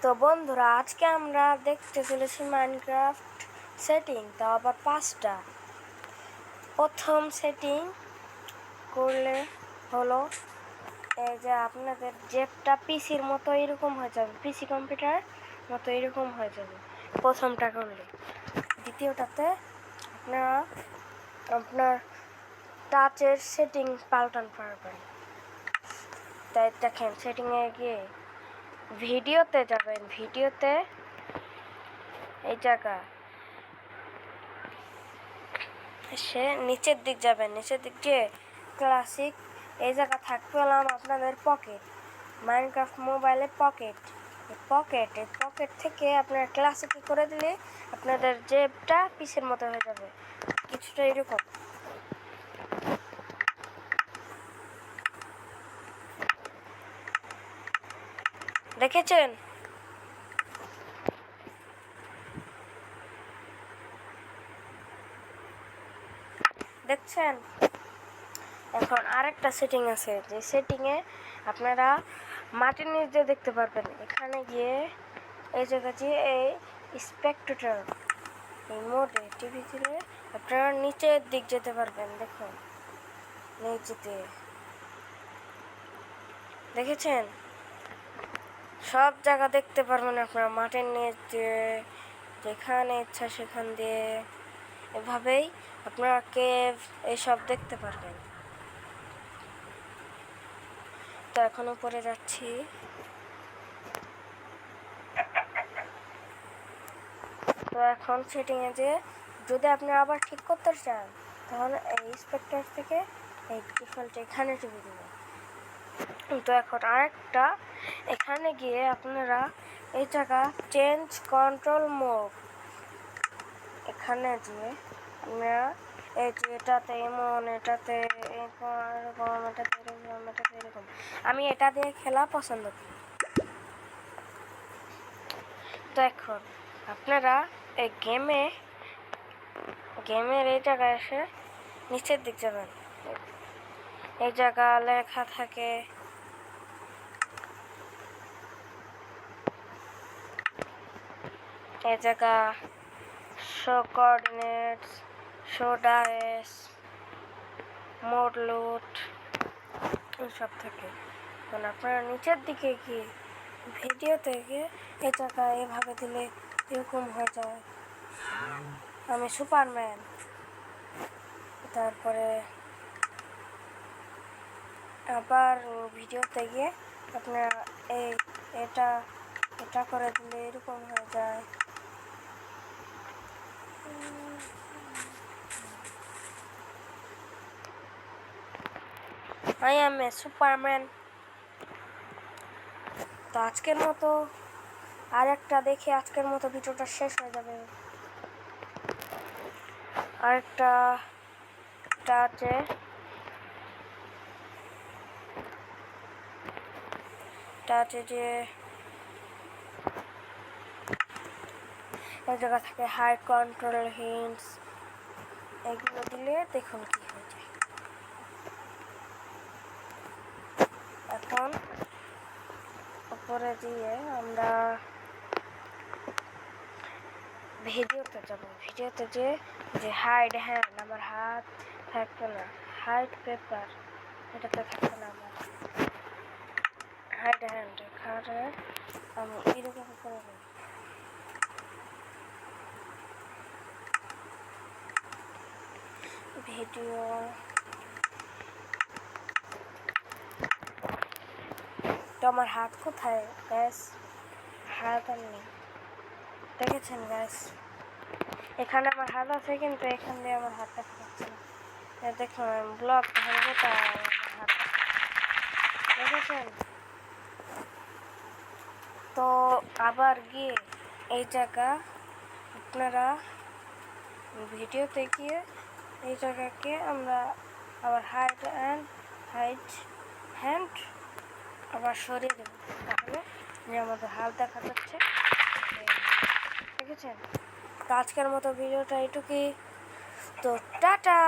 তো বন্ধুরা, আজকে আমরা দেখতে চলেছি মাইনক্রাফট সেটিং, তাও আবার 5টা। প্রথম সেটিং করলে হলো এই যে আপনাদের জেপটা পিসির মতো এরকম হয়ে যাবে, পিসি কম্পিউটার মতো এরকম হয়ে যাবে প্রথমটা করলে। দ্বিতীয়টাতে আপনার টাচের সেটিং পাল্টান পারবেন। তাই দেখেন, সেটিংয়ে গিয়ে ভিডিওতে যাবেন, ভিডিওতে এই জায়গা সে নিচের দিক যাবেন, নিচের দিক গিয়ে ক্লাসিক এই জায়গা থাকতে পেলাম আপনাদের পকেট, মাইনক্রাফট মোবাইলে পকেট। এই পকেট থেকে আপনার ক্লাসিকে করে দিলে আপনাদের জেবটা পিসের মতো হয়ে যাবে, কিছুটা এরকম। দেখেছেন? দেখছেন? এখন আরেকটা সেটিং আছে, যে সেটিংয়ে আপনারা মাটির নিচে দেখতে পারবেন। এখানে গিয়ে এই জায়গা দিয়ে এই স্পেকটেটর এই মোডে টিভি দিলে আপনারা নিচের দিক যেতে পারবেন। দেখুন, নিচেতে দেখেছেন? সব জায়গা দেখতে পারবেন আপনারা মাটির নিচ দিয়ে, যেখানে ইচ্ছা সেখান দিয়ে। এভাবেই আপনারা কেভ এইসব দেখতে পারবেন। তো এখন উপরে যাচ্ছি। তো এখন সেটিংয়ে যে যদি আপনি আবার ঠিক করতে চান, তাহলে এই স্পেক্টার থেকে এই ডিফল্ট এখানে টিপে দেবেন। তো এখন আরেকটা, এখানে গিয়ে আপনারা এই জায়গা চেঞ্জ কন্ট্রোল মোড, এখানে গিয়ে আপনারা এই যে এটাতে এমন, এটাতে এরকম, এটাতে এরকম, এটাতে এরকম। আমি এটা দিয়ে খেলা পছন্দ করি। তো এখন আপনারা এই গেমের এই জায়গায় এসে নিচের দিক যাবেন। এই জায়গা লেখা থাকে এই জায়গা show coordinates, show dice, mode loot এইসব থাকে। কারণ আপনারা নিচের দিকে গিয়ে ভিডিও থেকে এই জায়গায় এভাবে দিলে এরকম হয়ে যায়, আমি সুপারম্যান। তারপরে আবার ভিডিওতে গিয়ে আপনারা এটা করে দিলে এরকম হয়ে যায়। I M A Superman. তো আজকের মতো আরেকটা দেখে আজকের মতো ভিডিওটা শেষ হয়ে যাবে। আরেকটা আছে যে এক জায়গা থাকে হাই কন্ট্রোল হিন্টস, এগুলো দিলে দেখুন কি হয়ে যায়। এখন উপরে দিয়ে আমরা ভিডিওতে যাব, ভিডিওতে যে হাইড হ্যান্ড, আমার হাত থাকবে না, হাইড পেপার এটাতে থাকবে না, আমার হাইড হ্যান্ড এখানে আমি এরকম করে দেব। ভিডিও তো আমার হাত কোথায় গ্যাস? হাত আর নেই, দেখেছেন গ্যাস? এখানে আমার হাত আছে, কিন্তু এখান দিয়ে আমার হাত দেখা যাচ্ছে না। দেখুন আমি ব্লক ধরবো, তা আমার হাত দেখেছেন? তো আবার গিয়ে এই জায়গা আপনারা ভিডিওতে গিয়ে এই জায়গাকে আমরা আবার হাইড হ্যান্ড আবার সরিয়ে দেব, তাহলে যে আমাদের হাত দেখা যাচ্ছে। দেখেছেন? তো আজকের মতো ভিডিওটা এটুকুই। তো টাটা।